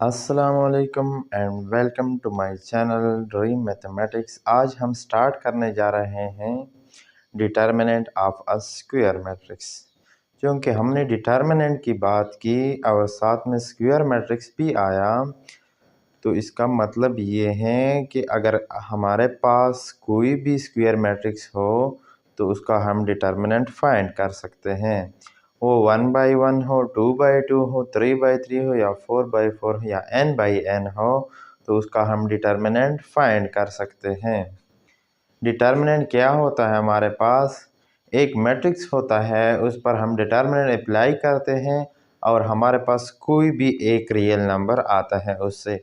अस्सलामुअलैकुम and welcome to my channel dream mathematics. आज हम स्टार्ट करने जा रहे हैं determinant of a square matrix. क्योंकि हमने डिटर्मिनेंट की बात की और साथ में स्क्वायर मैट्रिक्स भी आया, तो इसका मतलब ये है कि अगर हमारे पास कोई भी स्क्वायर मैट्रिक्स हो तो उसका हम डिटर्मिनेंट फाइंड कर सकते हैं। वो 1/1 हो, 2/2 हो, 3/3 हो या 4/4 हो या n/n हो, तो उसका हम डिटर्मिनेंट फाइंड कर सकते हैं। डिटर्मिनेंट क्या होता है? हमारे पास एक मैट्रिक्स होता है, उस पर हम डिटर्मिनेंट अप्लाई करते हैं और हमारे पास कोई भी एक रियल नंबर आता है उससे।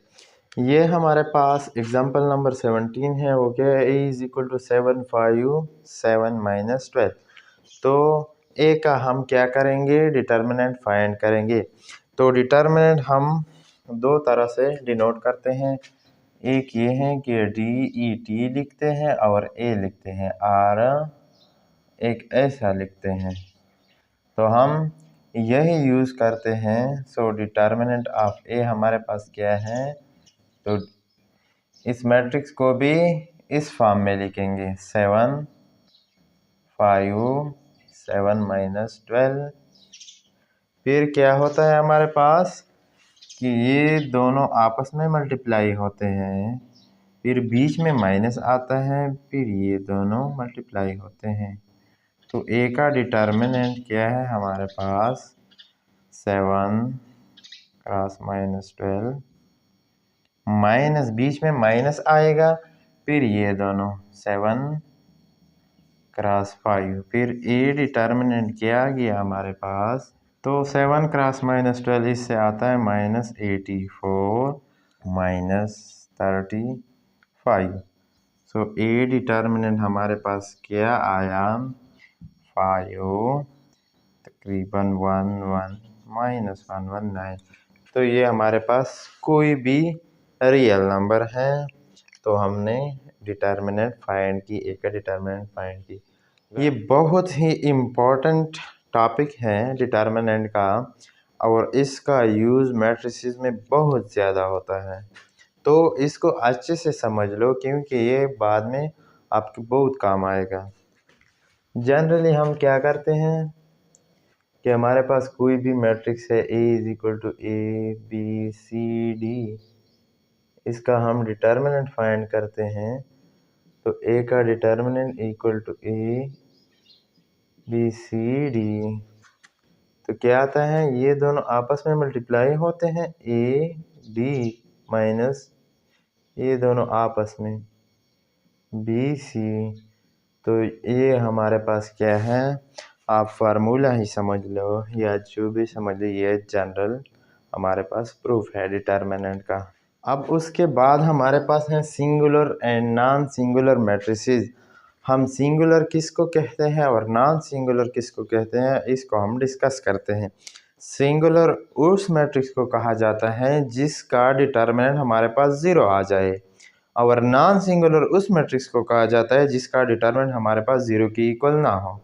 ये हमारे पास एग्जाम्पल नंबर 17 है। वो क्या है? a is equal to 7 5 7 minus 12। तो a का हम क्या करेंगे? डिटर्मिनेंट फाइंड करेंगे। तो डिटर्मिनेंट हम दो तरह से डिनोट करते हैं। एक ये है कि DET लिखते हैं और a लिखते हैं, और एक ऐसा लिखते हैं। तो हम यही यूज़ करते हैं। सो डिटर्मिनेंट ऑफ a हमारे पास क्या है? तो इस मैट्रिक्स को भी इस फॉर्म में लिखेंगे, 7 5 7 माइनस 12। फिर क्या होता है हमारे पास कि ये दोनों आपस में मल्टीप्लाई होते हैं, फिर बीच में माइनस आता है, फिर ये दोनों मल्टीप्लाई होते हैं। तो ए का डिटर्मिनेंट क्या है हमारे पास? 7 क्रॉस माइनस 12, माइनस बीच में माइनस आएगा, फिर ये दोनों 7 क्रॉस 5, फिर ए डिटर्मिनेंट क्या आ गया हमारे पास? तो 7 क्रॉस माइनस 12 इससे आता है -84 -35। सो ए डिटर्मिनेंट हमारे पास क्या आया? 5 तकरीबन 1 1 -119। तो ये हमारे पास कोई भी रियल नंबर है। तो हमने डिटर्मिनेंट फाइंड की, एक का डिटर्मिनेंट फाइंड की। ये बहुत ही इम्पोर्टेंट टॉपिक है डिटर्मिनेंट का, और इसका यूज़ मैट्रिसेस में बहुत ज़्यादा होता है। तो इसको अच्छे से समझ लो, क्योंकि ये बाद में आपके बहुत काम आएगा। जनरली हम क्या करते हैं कि हमारे पास कोई भी मैट्रिक्स है, A is equal to ABCD, इसका हम डिटर्मिनेंट फाइंड करते हैं। तो A का डिटर्मिनेंट इक्वल टू ABCD, तो क्या आता है? ये दोनों आपस में मल्टीप्लाई होते हैं, AD माइनस ये दोनों आपस में BC। तो ये हमारे पास क्या है? आप फार्मूला ही समझ लो या जो भी समझ लो, ये जनरल हमारे पास प्रूफ है डिटर्मिनेंट का। अब उसके बाद हमारे पास है singular and non singular matrices. हम सिंगुलर किसको कहते हैं और नॉन सिंगुलर किसको कहते हैं, इसको हम डिस्कस करते हैं। सिंगुलर उस मैट्रिक्स को कहा जाता है जिसका डिटर्मिनेंट हमारे पास 0 आ जाए, और नॉन सिंगुलर उस मैट्रिक्स को कहा जाता है जिसका डिटर्मिनेंट हमारे पास 0 की इक्वल ना हो।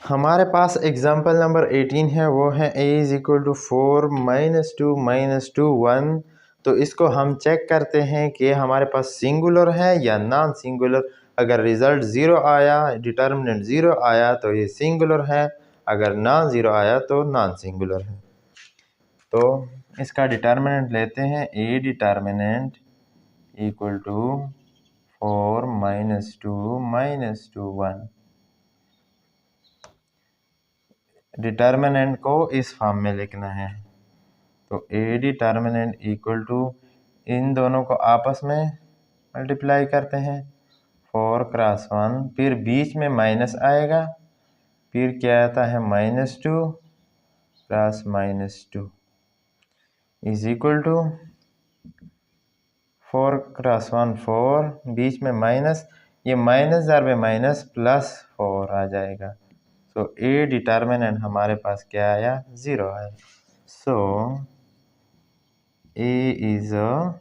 हमारे पास एग्जाम्पल नंबर 18 है। वो है a इज इक्वल टू 4 -2 -2 1। तो इसको हम चेक करते हैं कि हमारे पास सिंगुलर है या नॉन सिंगुलर। अगर रिजल्ट 0 आया, डिटर्मिनेंट 0 आया, तो ये सिंगुलर है। अगर नॉन 0 आया तो नॉन सिंगुलर है। तो इसका डिटर्मिनेंट लेते हैं, a determinant equal to 4 -2 -2 1। Determinant को इस फॉर्म में लिखना है। तो ए डिटर्मिनेंट इक्वल टू, इन दोनों को आपस में मल्टीप्लाई करते हैं, 4 क्रॉस 1, फिर बीच में माइनस आएगा, फिर क्या आता है? -2 cross -2 is equal to 4 cross 1 4, बीच में माइनस, ये माइनस जार में माइनस प्लस 4 आ जाएगा। सो ए डिटर्मिनेंट हमारे पास क्या आया? 0 आया। सो A is a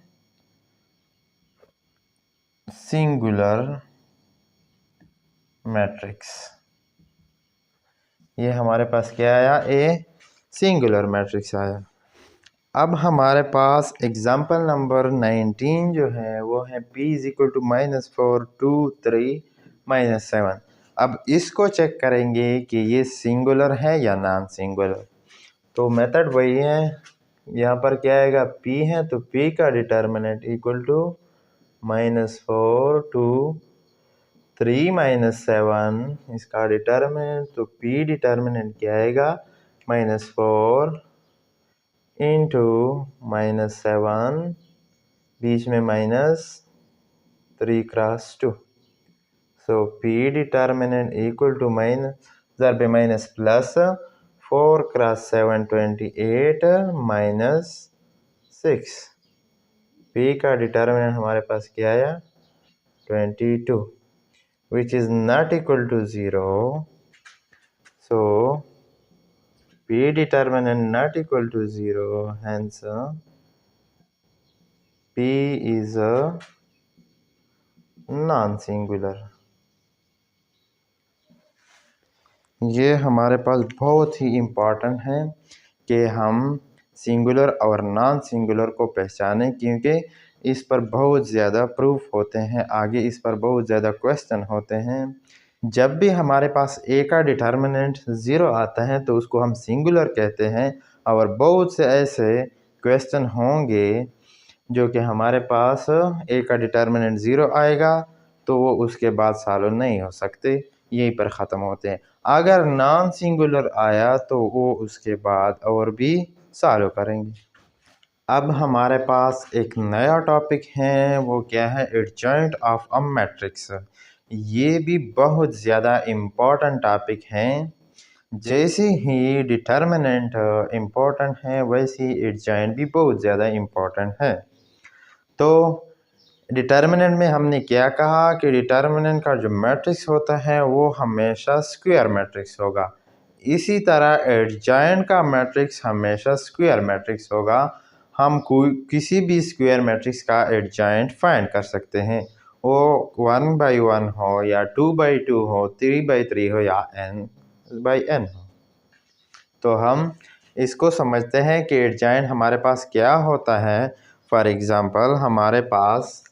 singular matrix. ये हमारे पास क्या आया? A सिंगुलर मैट्रिक्स आया। अब हमारे पास एग्जाम्पल नंबर 19 जो है वो है p इज इक्वल टू -4 2 3 -7। अब इसको चेक करेंगे कि ये सिंगुलर है या नॉन सिंगुलर। तो मेथड वही है, यहाँ पर क्या आएगा, p है तो p का डिटर्मिनेंट इक्वल टू -4 2 3 -7, इसका डिटर्मिनेंट तो p डिटर्मिनेंट क्या आएगा, -4 इंटू -7 बीच में -3 cross 2। So p determinant equal to ज़र पे माइनस प्लस 4 क्रॉस 7 28 -6। p का डिटर्मिनेंट हमारे पास क्या आया 22 which is not equal to 0. So p determinant not equal to 0, hence p is a non-singular। ये हमारे पास बहुत ही इम्पोर्टेंट है कि हम सिंगुलर और नॉन सिंगुलर को पहचानें, क्योंकि इस पर बहुत ज़्यादा प्रूफ होते हैं, आगे इस पर बहुत ज़्यादा क्वेश्चन होते हैं। जब भी हमारे पास a का डिटर्मिनेंट 0 आता है तो उसको हम सिंगुलर कहते हैं, और बहुत से ऐसे क्वेश्चन होंगे जो कि हमारे पास a का डिटर्मिनेंट 0 आएगा तो वो उसके बाद सॉल्व नहीं हो सकते, यहीं पर ख़त्म होते हैं। अगर नॉन सिंगुलर आया तो वो उसके बाद और भी सॉल्व करेंगे। अब हमारे पास एक नया टॉपिक है, वो क्या है, एडजॉइंट ऑफ अ मैट्रिक्स। ये भी बहुत ज़्यादा इम्पोर्टेंट टॉपिक है। जैसे ही डिटर्मिनेंट इम्पोर्टेंट है वैसे ही एडजॉइंट भी बहुत ज़्यादा इम्पोर्टेंट है। तो डिटर्मिनेंट में हमने क्या कहा कि डिटर्मिनेंट का जो मैट्रिक्स होता है वो हमेशा स्क्वायर मैट्रिक्स होगा। इसी तरह एडजॉइंट का मैट्रिक्स हमेशा स्क्वायर मैट्रिक्स होगा। हम कोई किसी भी स्क्वायर मैट्रिक्स का एडजॉइंट फाइंड कर सकते हैं, वो 1/1 हो या 2/2 हो, 3/3 हो या n/n हो। तो हम इसको समझते हैं कि एडजॉइंट हमारे पास क्या होता है। फॉर एग्ज़ाम्पल हमारे पास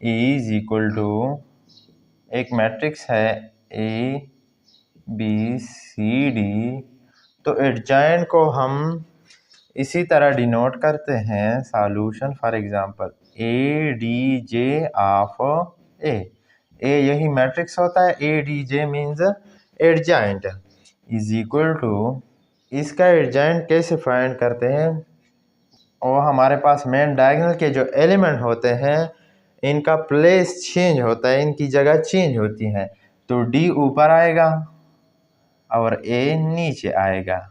E इज इक्वल टू एक मैट्रिक्स है A B C D। तो एडजॉइंट को हम इसी तरह डिनोट करते हैं solution. For example A D J of A। A यही मैट्रिक्स होता है, A D J means adjoint is equal to, इसका एडजॉइंट कैसे फाइंड करते हैं, और हमारे पास मेन डायगोनल के जो एलिमेंट होते हैं इनका प्लेस चेंज होता है, इनकी जगह चेंज होती है। तो D ऊपर आएगा और A नीचे आएगा,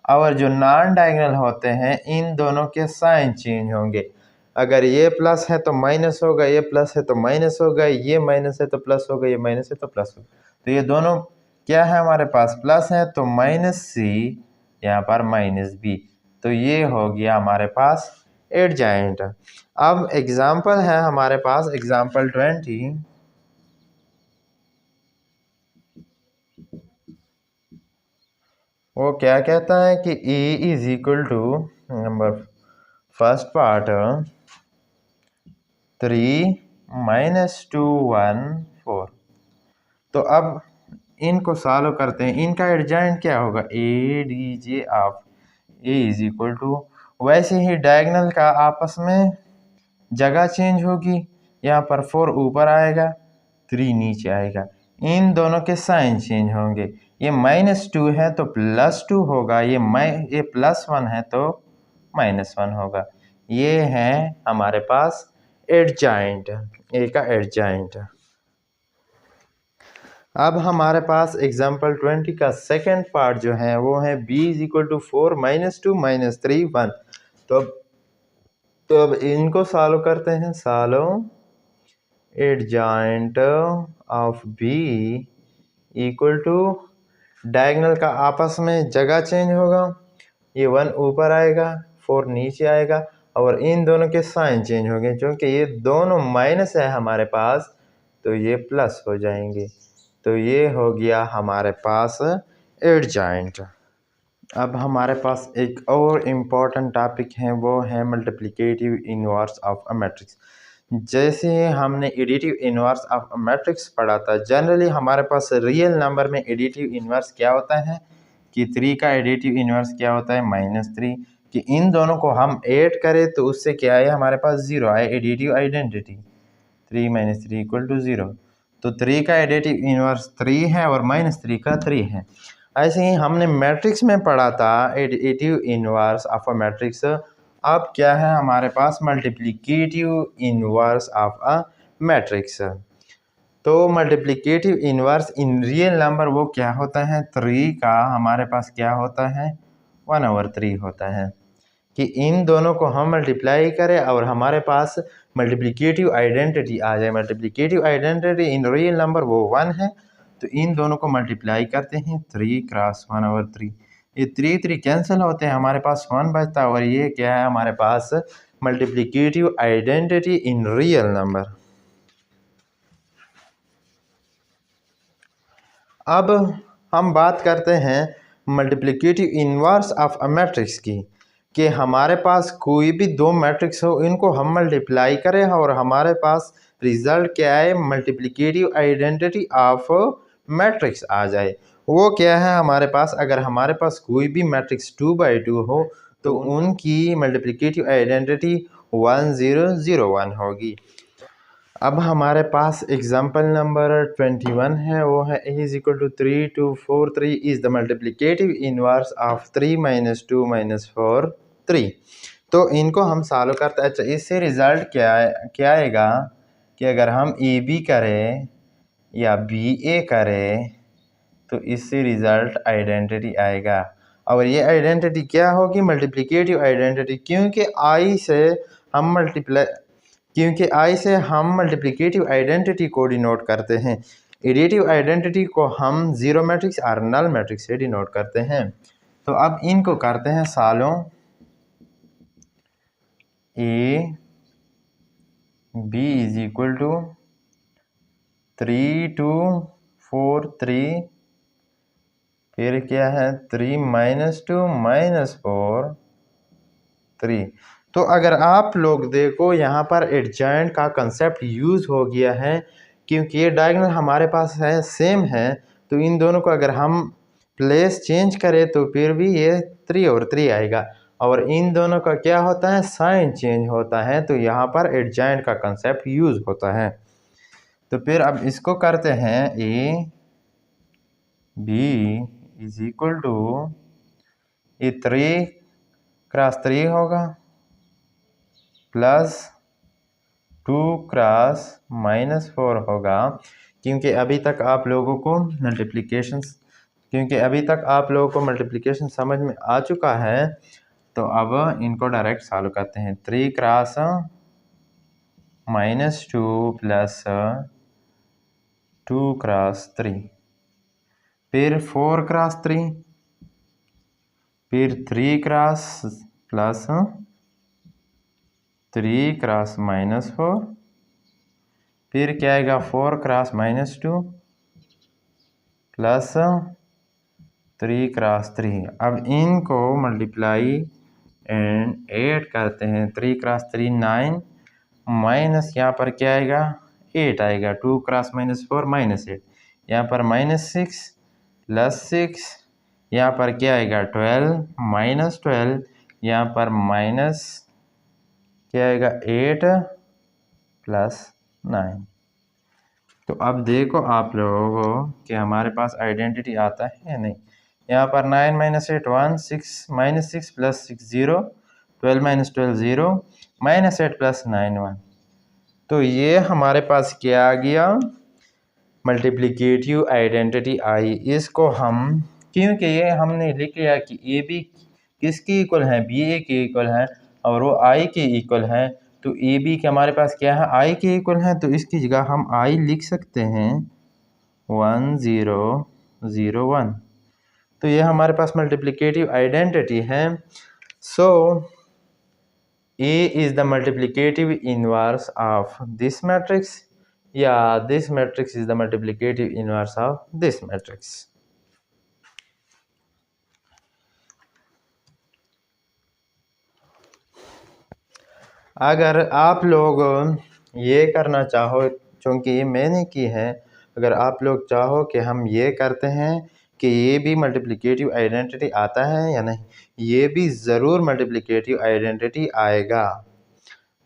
और जो नॉन डायगोनल होते हैं इन दोनों के साइन चेंज होंगे। अगर ये प्लस है तो माइनस होगा, ये प्लस है तो माइनस होगा, ये माइनस है तो प्लस होगा, ये माइनस है तो प्लस होगा। तो ये दोनों क्या है हमारे पास, प्लस है तो -c, यहाँ पर -b। तो ये हो गया हमारे पास एडजॉइंट। अब एग्जाम्पल है हमारे पास एग्जाम्पल 20। वो क्या कहता है कि E is equal to number first part 3 -2 1 4। तो अब इनको सॉल्व करते हैं, इनका एडजॉइंट क्या होगा, A D J of A is equal to, वैसे ही डायगोनल का आपस में जगह चेंज होगी, यहाँ पर 4 ऊपर आएगा 3 नीचे आएगा, इन दोनों के साइन चेंज होंगे। ये -2 है तो +2 होगा, ये +1 है तो -1 होगा। ये है हमारे पास एडजॉइंट, ए का एडजॉइंट। अब हमारे पास एग्जाम्पल 20 का सेकेंड पार्ट जो है वो है b इज इक्वल टू 4 -2 -3 1। तो अब इनको सॉल्व करते हैं। Solve adjoint of b equal to, diagonal का आपस में जगह चेंज होगा, ये 1 ऊपर आएगा 4 नीचे आएगा, और इन दोनों के साइन चेंज होंगे, क्योंकि ये दोनों माइनस है हमारे पास तो ये प्लस हो जाएंगे। तो ये हो गया हमारे पास एडजॉइंट। अब हमारे पास एक और इम्पॉर्टेंट टॉपिक है, वो है multiplicative inverse of a matrix. जैसे हमने additive inverse of a matrix पढ़ा था, जनरली हमारे पास रियल नंबर में एडिटिव इनवर्स क्या होता है कि 3 का एडिटिव इनवर्स क्या होता है -3, कि इन दोनों को हम ऐड करें तो उससे क्या है, हमारे पास 0 आए, एडिटिव आइडेंटिटी 3 - 3 = 0। तो 3 का एडिटिव इनवर्स 3 है और -3 का 3 है। ऐसे ही हमने मैट्रिक्स में पढ़ा था additive inverse of a matrix. अब क्या है हमारे पास multiplicative inverse of a matrix. तो multiplicative inverse in real number वो क्या होता है, 3 का हमारे पास क्या होता है, 1/3 होता है, कि इन दोनों को हम मल्टीप्लाई करें और हमारे पास मल्टीप्लिकेटिव आइडेंटिटी आ जाए। Multiplicative identity in real number वो 1 है, तो इन दोनों को मल्टीप्लाई करते हैं 3 क्रॉस 1/3। ये 3 कैंसिल होते हैं, हमारे पास 1 बचता है, और ये क्या है हमारे पास multiplicative identity in real number. अब हम बात करते हैं multiplicative inverse of a matrix की, कि हमारे पास कोई भी दो मैट्रिक्स हो, इनको हम मल्टीप्लाई करें और हमारे पास रिजल्ट क्या है, मल्टीप्लिकेटिव आइडेंटिटी ऑफ मैट्रिक्स आ जाए। वो क्या है हमारे पास, अगर हमारे पास कोई भी मैट्रिक्स 2/2 हो तो उनकी मल्टीप्लिकेटिव आइडेंटिटी 1 0 0 1 होगी। अब हमारे पास एग्जाम्पल नंबर 21 है, वो है a = 3 2 4 3 is the multiplicative inverse of 3 - 2 - 4 3। तो इनको हम सॉल्व करते हैं। अच्छा, इससे रिजल्ट क्या आएगा कि अगर हम ए बी करें या बी ए करें तो इससे रिजल्ट आइडेंटिटी आएगा, और ये आइडेंटिटी क्या होगी, मल्टीप्लिकेटिव आइडेंटिटी, क्योंकि आई से हम मल्टीप्लिकेटिव आइडेंटिटी को डिनोट करते हैं। एडिटिव आइडेंटिटी को हम जीरो मैट्रिक्स और नल मैट्रिक्स से डिनोट करते हैं। तो अब इनको करते हैं सॉल्व। ए बी = 3 2 4 3, फिर क्या है 3 - 2 - 4 3। तो अगर आप लोग देखो यहाँ पर एडजॉइंट का कंसेप्ट यूज़ हो गया है, क्योंकि ये डायगोनल हमारे पास है सेम है, तो इन दोनों को अगर हम प्लेस चेंज करें तो फिर भी ये 3 और 3 आएगा, और इन दोनों का क्या होता है, साइन चेंज होता है, तो यहाँ पर एडजॉइंट का कंसेप्ट यूज़ होता है। तो फिर अब इसको करते हैं, ए बी = ये 3 क्रॉस 3 होगा प्लस 2 क्रॉस -4 होगा, क्योंकि अभी तक आप लोगों को मल्टीप्लिकेशन समझ में आ चुका है। तो अब इनको डायरेक्ट सॉल्व करते हैं। 3 क्रॉस -2 प्लस 2 क्रॉस 3, फिर 4 क्रॉस 3, फिर 3 क्रॉस प्लस 3 क्रॉस -4, फिर क्या आएगा 4 क्रॉस -2 प्लस 3 क्रॉस 3। अब इनको मल्टीप्लाई एंड ऐड करते हैं। 3 क्रॉस 3 9, माइनस यहाँ पर क्या आएगा 8 आएगा, 2 क्रॉस -4 -8, यहाँ पर -6 प्लस 6, यहाँ पर क्या आएगा 12 -12, यहाँ पर माइनस क्या आएगा 8 प्लस 9। तो अब देखो आप लोगों को कि हमारे पास आइडेंटिटी आता है या नहीं। यहाँ पर 9 - 8 1, 6 -6 प्लस 6 0, 12 - 12 0, -8 प्लस 9 1। तो ये हमारे पास क्या आ गया, मल्टीप्लिकेटिव आइडेंटिटी आई। इसको हम, क्योंकि ये हमने लिख लिया कि ए बी किसकी इक्वल है, बी ए के इक्वल है, और वो आई के इक्वल है, तो ए बी के हमारे पास क्या है, आई के इक्वल है, तो इसकी जगह हम आई लिख सकते हैं 1 0 0 1। तो ये हमारे पास मल्टीप्लिकेटिव आइडेंटिटी है। सो A is the multiplicative inverse of this matrix, या this matrix is the multiplicative inverse of this matrix। अगर आप लोग ये करना चाहो, क्योंकि ये मैंने की है, अगर आप लोग चाहो कि हम ये करते हैं कि ये भी मल्टीप्लिकेटिव आइडेंटिटी आता है या नहीं, ये भी ज़रूर मल्टीप्लिकेटिव आइडेंटिटी आएगा।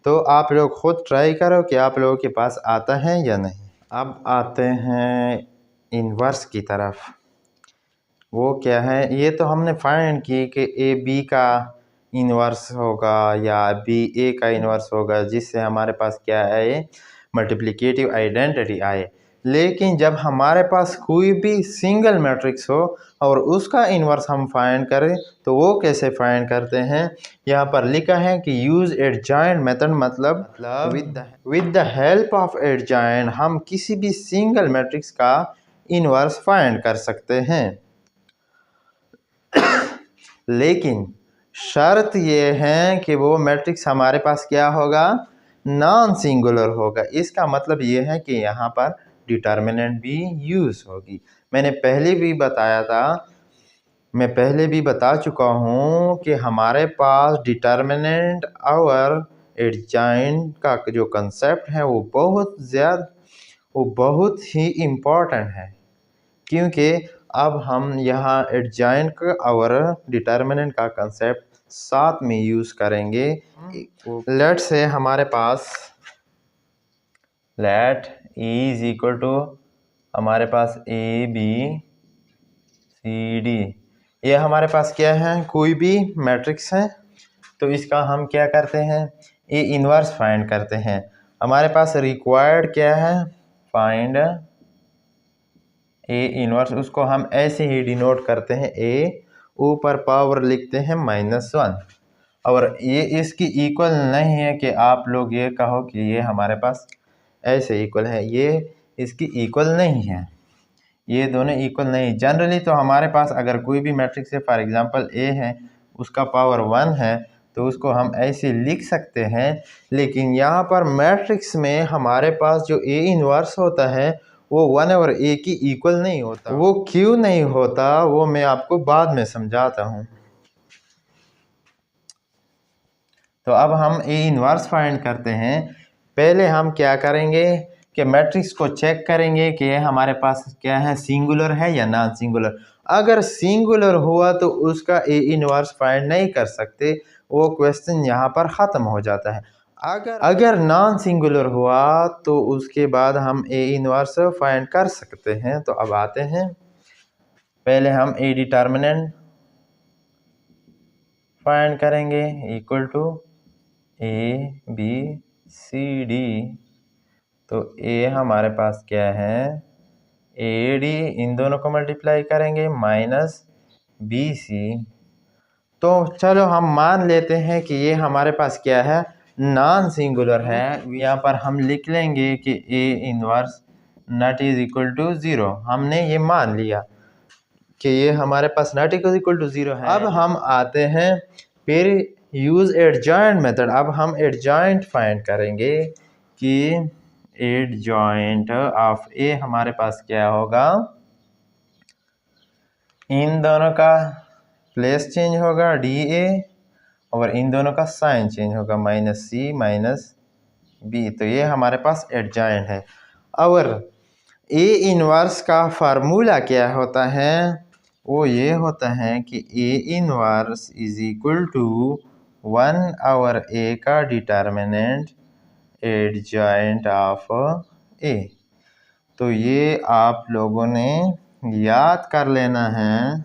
तो आप लोग खुद ट्राई करो कि आप लोगों के पास आता है या नहीं। अब आते हैं इन्वर्स की तरफ। वो क्या है, ये तो हमने फाइंड की कि ए बी का इन्वर्स होगा या बी ए का इन्वर्स होगा, जिससे हमारे पास क्या आए, मल्टीप्लिकेटिव आइडेंटिटी आए। लेकिन जब हमारे पास कोई भी सिंगल मैट्रिक्स हो और उसका इन्वर्स हम फाइंड करें तो वो कैसे फाइंड करते हैं, यहाँ पर लिखा है कि यूज़ एडजॉइंट मेथड, मतलब with the help of adjoint हम किसी भी सिंगल मैट्रिक्स का इन्वर्स फाइंड कर सकते हैं। लेकिन शर्त ये है कि वो मैट्रिक्स हमारे पास क्या होगा, नॉन सिंगुलर होगा। इसका मतलब ये है कि यहाँ पर डिटर्मिनेंट भी यूज़ होगी। मैंने पहले भी बताया था, मैं पहले भी बता चुका हूँ कि हमारे पास डिटर्मिनेंट और एडजॉइंट का जो कंसेप्ट है वो बहुत ही इम्पोर्टेंट है, क्योंकि अब हम यहाँ एडजॉइंट का और डिटर्मिनेंट का कंसेप्ट साथ में यूज़ करेंगे। लेट से हमारे पास let E is equal to हमारे पास ए बी सी डी, ये हमारे पास क्या है, कोई भी मैट्रिक्स है। तो इसका हम क्या करते हैं, ए इन्वर्स फाइंड करते हैं। हमारे पास रिक्वायर्ड क्या है, फाइंड ए इन्वर्स, उसको हम ऐसे ही डिनोट करते हैं, ए ऊपर पावर लिखते हैं -1। और ये इसकी इक्वल नहीं है कि आप लोग ये कहो कि ये हमारे पास ऐसे इक्वल है, ये इसकी इक्वल नहीं है, ये दोनों इक्वल नहीं। जनरली तो हमारे पास अगर कोई भी मैट्रिक्स है, फॉर एग्जांपल ए है, उसका पावर 1 है, तो उसको हम ऐसे लिख सकते हैं। लेकिन यहाँ पर मैट्रिक्स में हमारे पास जो ए इन्वर्स होता है वो 1 और ए की इक्वल नहीं होता। वो क्यों नहीं होता वो मैं आपको बाद में समझाता हूँ। तो अब हम ए इन्वर्स फाइंड करते हैं। पहले हम क्या करेंगे कि मैट्रिक्स को चेक करेंगे कि हमारे पास क्या है, सिंगुलर है या नॉन सिंगुलर। अगर सिंगुलर हुआ तो उसका ए इन्वर्स फाइंड नहीं कर सकते, वो क्वेश्चन यहाँ पर ख़त्म हो जाता है। अगर नॉन सिंगुलर हुआ तो उसके बाद हम ए इन्वर्स फाइंड कर सकते हैं। तो अब आते हैं, पहले हम ए डिटर्मिनेंट फाइंड करेंगे equal to A B C D. तो ए हमारे पास क्या है, ए डी, इन दोनों को मल्टीप्लाई करेंगे -BC। तो चलो हम मान लेते हैं कि ये हमारे पास क्या है, नॉन सिंगुलर है। यहाँ पर हम लिख लेंगे कि A inverse not is equal to 0। हमने ये मान लिया कि ये हमारे पास नॉट इक्वल टू 0 है। अब हम आते हैं फिर यूज़ एडजॉइंट मेथड। अब हम एडजॉइंट फाइंड करेंगे कि एडजॉइंट ऑफ ए हमारे पास क्या होगा, इन दोनों का प्लेस चेंज होगा DA और इन दोनों का साइन चेंज होगा -C -B। तो ये हमारे पास एडजॉइंट है। और ए इन्वर्स का फार्मूला क्या होता है, वो ये होता है कि A inverse is equal to 1 और ए का डिटर्मिनेंट एडजॉइंट ऑफ ए। तो ये आप लोगों ने याद कर लेना है,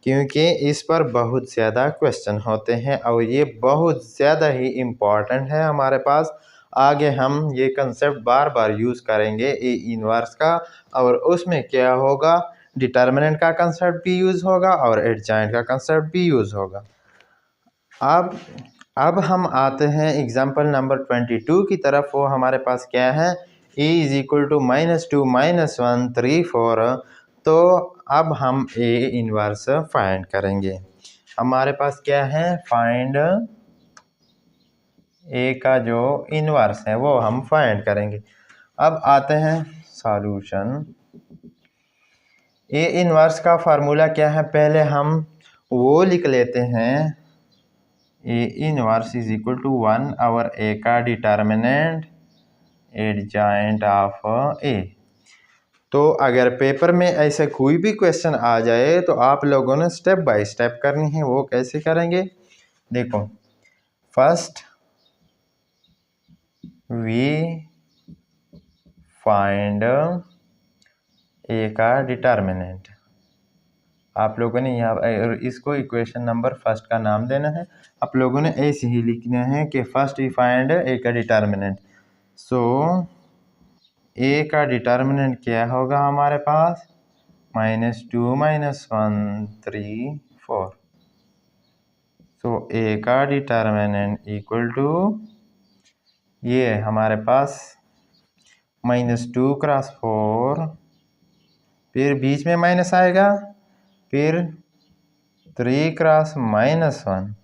क्योंकि इस पर बहुत ज़्यादा क्वेश्चन होते हैं और ये बहुत ज़्यादा ही इम्पॉर्टेंट है हमारे पास। आगे हम ये कंसेप्ट बार बार यूज़ करेंगे ए इन्वर्स का, और उसमें क्या होगा, डिटर्मिनेंट का कंसेप्ट भी यूज़ होगा और एडजॉइंट का कंसेप्ट भी यूज़ होगा। अब हम आते हैं एग्जाम्पल नंबर 22 की तरफ। वो हमारे पास क्या है, ए इज इक्वल टू -2 -1 3 4। तो अब हम ए इन्वर्स फाइंड करेंगे। हमारे पास क्या है, फाइंड ए का जो इन्वर्स है वो हम फाइंड करेंगे। अब आते हैं सॉल्यूशन। ए इन्वर्स का फार्मूला क्या है, पहले हम वो लिख लेते हैं, A inverse is equal to 1 और ए का डिटर्मिनेंट एडजॉइंट ऑफ ए। तो अगर पेपर में ऐसे कोई भी क्वेश्चन आ जाए तो आप लोगों ने स्टेप बाय स्टेप करनी है। वो कैसे करेंगे, देखो, फर्स्ट वी फाइंड ए का डिटर्मिनेंट। आप लोगों ने यहाँ इसको इक्वेशन नंबर फर्स्ट का नाम देना है। आप लोगों ने ऐसे ही लिखना है कि फर्स्ट वी फाइंड ए का डिटर्मिनेंट। सो ए का डिटर्मिनेंट क्या होगा हमारे पास, -2 -1 3 4। सो ए का डिटर्मिनेंट इक्वल टू, ये हमारे पास -2 क्रॉस 4, फिर बीच में माइनस आएगा, फिर 3 क्रॉस -1।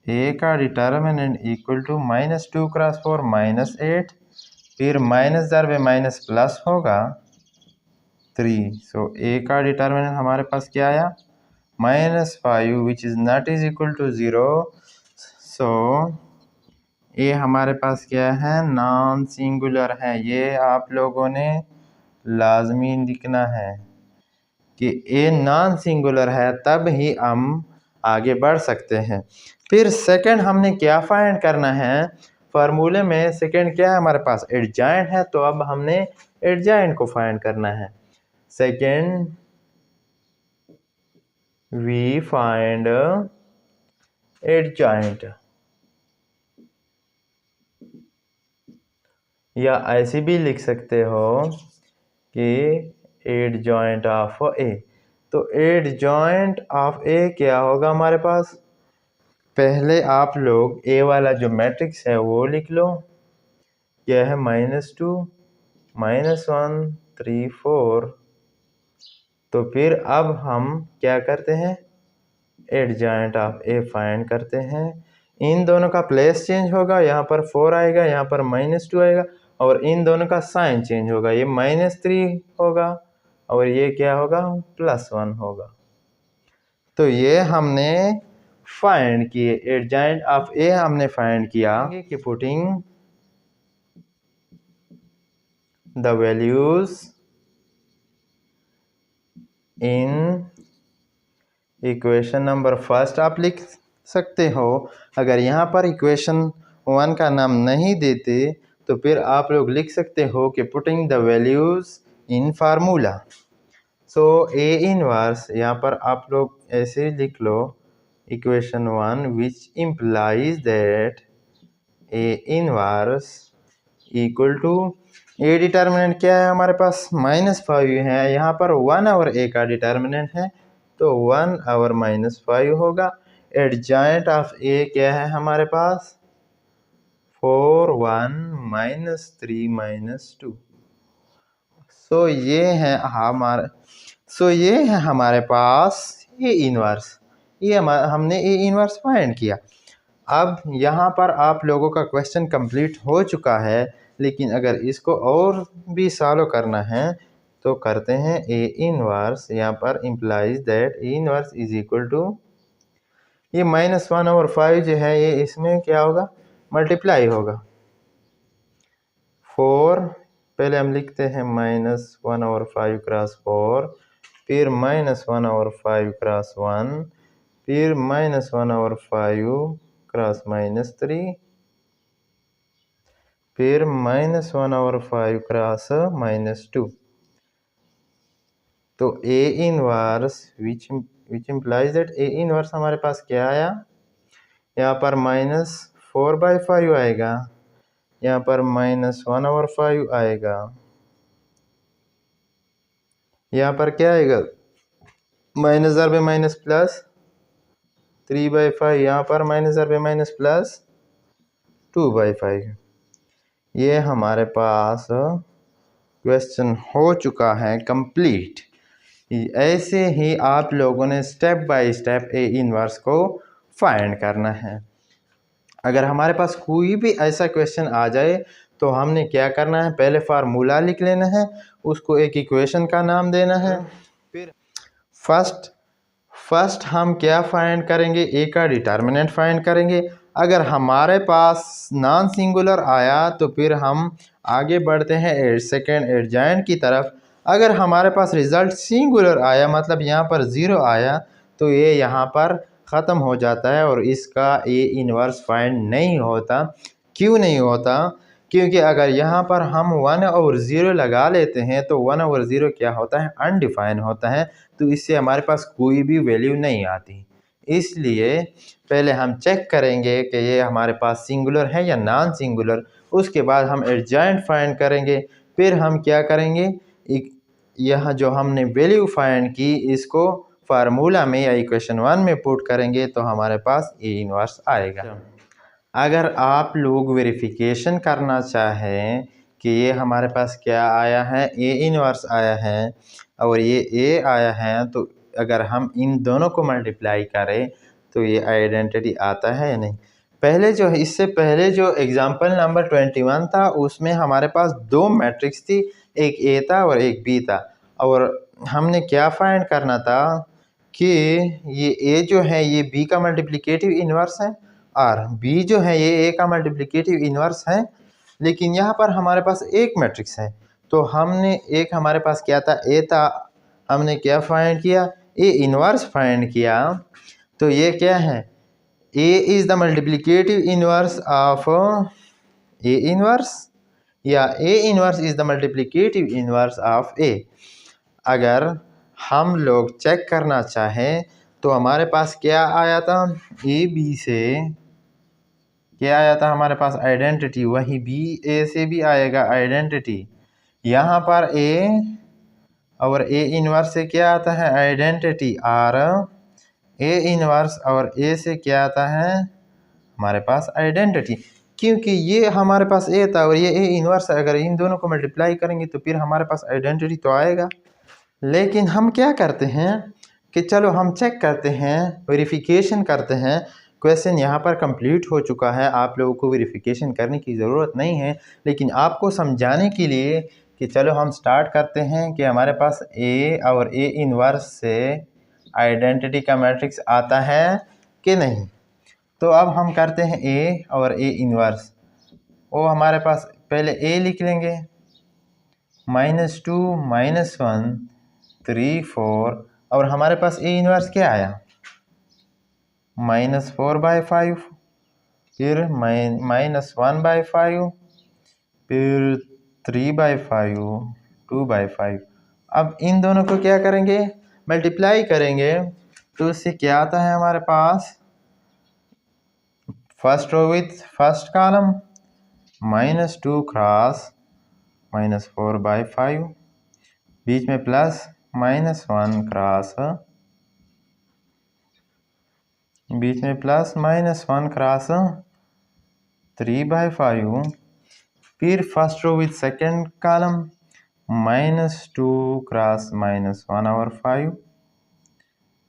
ए का डिटर्मिनेंट इक्वल टू -2 क्रॉस 4 -8, फिर माइनस दर माइनस प्लस होगा 3। सो ए का डिटर्मिनेंट हमारे पास क्या आया, -5 which is not is equal to 0। So ये हमारे पास क्या है, नॉन सिंगुलर है। ये आप लोगों ने लाजमी लिखना है कि ये नॉन सिंगुलर है, तब ही हम आगे बढ़ सकते हैं। फिर सेकंड हमने क्या फाइंड करना है, फार्मूले में सेकंड क्या है हमारे पास, एडजॉइंट है। तो अब हमने एडजॉइंट को फाइंड करना है। सेकंड वी फाइंड एडजॉइंट, या ऐसे भी लिख सकते हो कि एडजॉइंट ऑफ ए। तो एडजॉइंट ऑफ ए क्या होगा हमारे पास, पहले आप लोग ए वाला जो मैट्रिक्स है वो लिख लो, क्या है -2 -1 3 4। तो फिर अब हम क्या करते हैं, एडजॉइंट ऑफ ए फाइंड करते हैं। इन दोनों का प्लेस चेंज होगा, यहाँ पर 4 आएगा, यहाँ पर -2 आएगा, और इन दोनों का साइन चेंज होगा, ये -3 होगा और ये क्या होगा, +1 होगा। तो ये हमने फाइंड किए, एडजॉइंट ऑफ ए हमने फाइंड किया कि putting the values in equation number first आप लिख सकते हो। अगर यहाँ पर इक्वेशन 1 का नाम नहीं देते तो फिर आप लोग लिख सकते हो कि putting the values in formula. So A inverse, यहाँ पर आप लोग ऐसे लिख लो, equation 1 which implies that A inverse equal to, A determinant क्या है हमारे पास, -5 है, यहाँ पर 1 और ए का डिटर्मिनेंट है तो 1 और -5 होगा। एडजॉइंट ऑफ ए क्या है हमारे पास, 4 1 -3 -2। सो ये है हमारे पास ए इनवर्स। ये हमने ए इनवर्स फाइंड किया। अब यहाँ पर आप लोगों का क्वेश्चन कंप्लीट हो चुका है, लेकिन अगर इसको और भी सॉल्व करना है तो करते हैं ए इनवर्स, यहाँ पर implies that A inverse is equal to, ये -1 और 5 जो है ये इसमें क्या होगा, मल्टीप्लाई होगा। 4 पहले हम लिखते हैं -1 और 5 क्रॉस 4, फिर -1 और 5 क्रॉस 1, फिर -1 और 5 क्रॉस -3, फिर -1 और 5 क्रॉस -2। तो A inverse which implies that A inverse हमारे पास क्या आया, यहाँ पर -4/5 आएगा, यहाँ पर -1 और 5 आएगा, यहाँ पर क्या आएगा, माइनस दर पे माइनस प्लस 3/5, यहाँ पर माइनस दर पे माइनस प्लस 2/5। ये हमारे पास क्वेश्चन हो चुका है कंप्लीट। ऐसे ही आप लोगों ने step by step A inverse को फाइंड करना है। अगर हमारे पास कोई भी ऐसा क्वेश्चन आ जाए तो हमने क्या करना है, पहले फार्मूला लिख लेना है, उसको एक इक्वेशन का नाम देना है, फिर फर्स्ट फर्स्ट हम क्या फाइंड करेंगे, ए का डिटर्मिनेंट फाइंड करेंगे। अगर हमारे पास नॉन सिंगुलर आया तो फिर हम आगे बढ़ते हैं सेकेंड एडजॉइंट की तरफ। अगर हमारे पास रिज़ल्ट सिंगुलर आया मतलब यहाँ पर ज़ीरो आया तो ये यहाँ पर ख़त्म हो जाता है और इसका ए इन्वर्स फाइंड नहीं होता। क्यों नहीं होता? क्योंकि अगर यहाँ पर हम 1 और 0 लगा लेते हैं तो 1 और 0 क्या होता है, अनडिफाइन होता है, तो इससे हमारे पास कोई भी वैल्यू नहीं आती। इसलिए पहले हम चेक करेंगे कि ये हमारे पास सिंगुलर है या नॉन सिंगुलर, उसके बाद हम एडजॉइंट फाइंड करेंगे। फिर हम क्या करेंगे, यह जो हमने वैल्यू फाइंड की इसको फार्मूला में या इक्वेशन 1 में पुट करेंगे तो हमारे पास ए इन्वर्स आएगा। अगर आप लोग वेरिफिकेशन करना चाहें कि ये हमारे पास क्या आया है, ए इन्वर्स आया है और ये ए आया है, तो अगर हम इन दोनों को मल्टीप्लाई करें तो ये आइडेंटिटी आता है या नहीं। पहले जो इससे पहले जो एग्जांपल नंबर 21 था उसमें हमारे पास दो मैट्रिक्स थी, एक ए था और एक बी था, और हमने क्या फाइंड करना था कि ये ए जो है ये बी का मल्टीप्लिकेटिव इन्वर्स है और बी जो है ये ए का मल्टीप्लिकेटिव इन्वर्स है। लेकिन यहाँ पर हमारे पास एक मैट्रिक्स है तो हमने एक हमारे पास क्या था, ए था, हमने क्या फाइंड किया, ए इन्वर्स फाइंड किया। तो ये क्या है, A is the multiplicative inverse of A inverse या A inverse is the multiplicative inverse of A. अगर हम लोग चेक करना चाहें तो हमारे पास क्या आया था, ए बी से क्या आया था हमारे पास, आइडेंटिटी, वही बी ए से भी आएगा आइडेंटिटी। यहाँ पर ए और ए इन्वर्स से क्या आता है, आइडेंटिटी, और ए इन्वर्स और ए से क्या आता है हमारे पास आइडेंटिटी। क्योंकि ये हमारे पास ए था और ये ए इन्वर्स है, अगर इन दोनों को मल्टीप्लाई करेंगे तो फिर हमारे पास आइडेंटिटी तो आएगा। लेकिन हम क्या करते हैं कि चलो हम चेक करते हैं, वेरिफिकेशन करते हैं। क्वेश्चन यहाँ पर कंप्लीट हो चुका है, आप लोगों को वेरिफिकेशन करने की ज़रूरत नहीं है, लेकिन आपको समझाने के लिए कि चलो हम स्टार्ट करते हैं कि हमारे पास ए और ए इन्वर्स से आइडेंटिटी का मैट्रिक्स आता है कि नहीं। तो अब हम करते हैं ए और ए इन्वर्स। वो हमारे पास पहले ए लिख लेंगे, -2 -1 3 4, और हमारे पास ए इन्वर्स क्या आया, -4/5, फिर -1/5, फिर 3/5, 2/5। अब इन दोनों को क्या करेंगे, मल्टीप्लाई करेंगे, तो इससे क्या आता है हमारे पास, first row with first column, -2 cross -4/5, बीच में प्लस -1 क्रॉस, बीच में प्लस -1 क्रॉस 3/5, फिर first row with second column, -2 cross -1/5,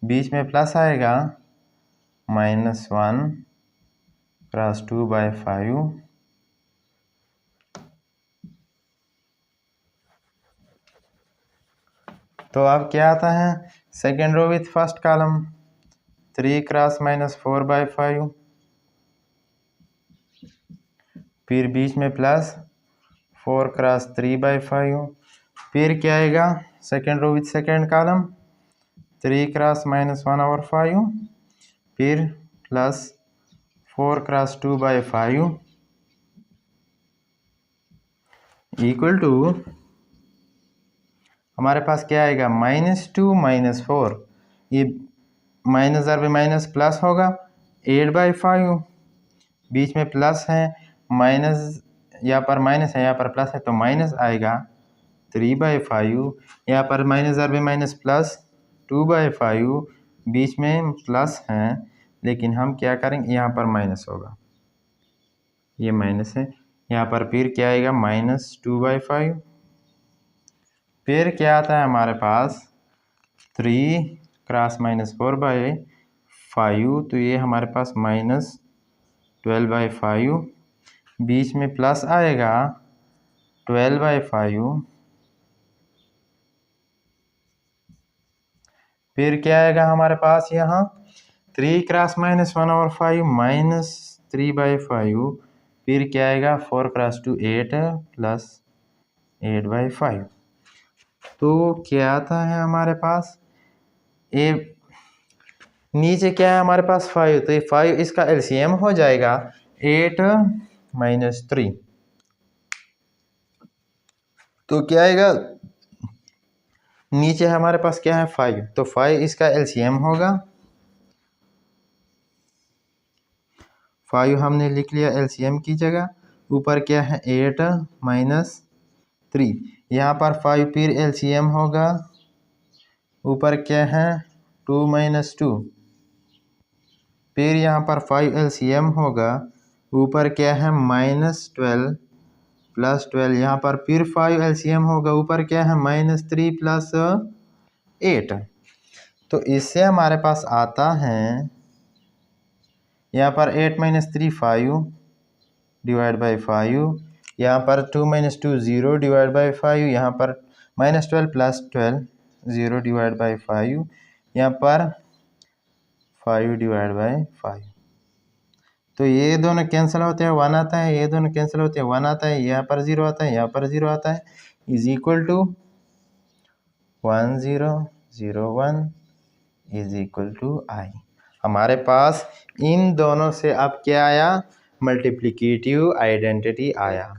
बीच में प्लस आएगा -1 क्रॉस 2/5, तो अब क्या आता है, second row with first column, 3 cross -4/5, फिर बीच में प्लस 4 क्रॉस 3/5, फिर क्या आएगा, second row with second column, 3 cross -1/5, फिर प्लस 4 क्रॉस 2/5 इक्वल टू हमारे पास क्या आएगा, -2 -4, ये माइनस ज़र पे माइनस प्लस होगा 8/5, बीच में प्लस है, माइनस यहाँ पर माइनस है यहाँ पर प्लस है तो माइनस आएगा 3/5, यहाँ पर माइनस ज़र पे माइनस प्लस 2/5, बीच में प्लस है, लेकिन हम क्या करेंगे यहाँ पर माइनस होगा, ये माइनस है, यहाँ पर फिर क्या आएगा -2/5, फिर क्या आता है हमारे पास 3 क्रॉस -4/5, तो ये हमारे पास -12/5, बीच में प्लस आएगा 12/5, फिर क्या आएगा हमारे पास यहाँ 3 क्रॉस -1/5 -3/5, फिर क्या आएगा 4 क्रॉस 2 8 प्लस 8/5। तो क्या आता है हमारे पास ए, नीचे क्या है हमारे पास 5, तो ये 5 इसका एलसीएम हो जाएगा 8 - 3, तो क्या आएगा नीचे हमारे पास क्या है 5, तो 5 इसका एलसीएम होगा। 5 हमने लिख लिया एलसीएम की जगह, ऊपर क्या है 8 - 3, यहाँ पर 5 फिर एलसीएम होगा, ऊपर क्या है 2 - 2, फिर यहाँ पर 5 एलसीएम होगा, ऊपर क्या है -12 प्लस 12, यहाँ पर फिर 5 एलसीएम होगा, ऊपर क्या है -3 प्लस 8। तो इससे हमारे पास आता है यहाँ पर 8 - 3 5 डिवाइड बाई 5, यहाँ पर 2 - 2 0 डिवाइड बाई 5, यहाँ पर -12 प्लस 12 0 डिवाइड बाई 5, यहाँ पर 5 डिवाइड बाई 5। तो ये दोनों कैंसिल होते हैं 1 आता है, ये दोनों कैंसिल होते हैं 1 आता है, यहाँ पर 0 आता है, यहाँ पर 0 आता है, is equal to 1 0 0 1 is equal to I. हमारे पास इन दोनों से अब क्या आया, मल्टीप्लिकेटिव आइडेंटिटी आया।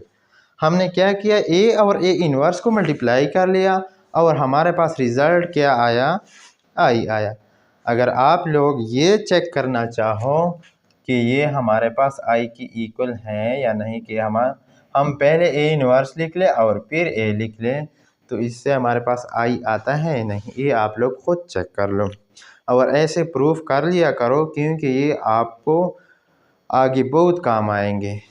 हमने क्या किया, ए और ए इनवर्स को मल्टीप्लाई कर लिया और हमारे पास रिजल्ट क्या आया, आई आया। अगर आप लोग ये चेक करना चाहो कि ये हमारे पास आई की इक्वल है या नहीं, कि हम पहले ए इनवर्स लिख ले और फिर ए लिख ले, तो इससे हमारे पास आई आता है या नहीं, ये आप लोग खुद चेक कर लो और ऐसे प्रूफ कर लिया करो, क्योंकि ये आपको आगे बहुत काम आएंगे।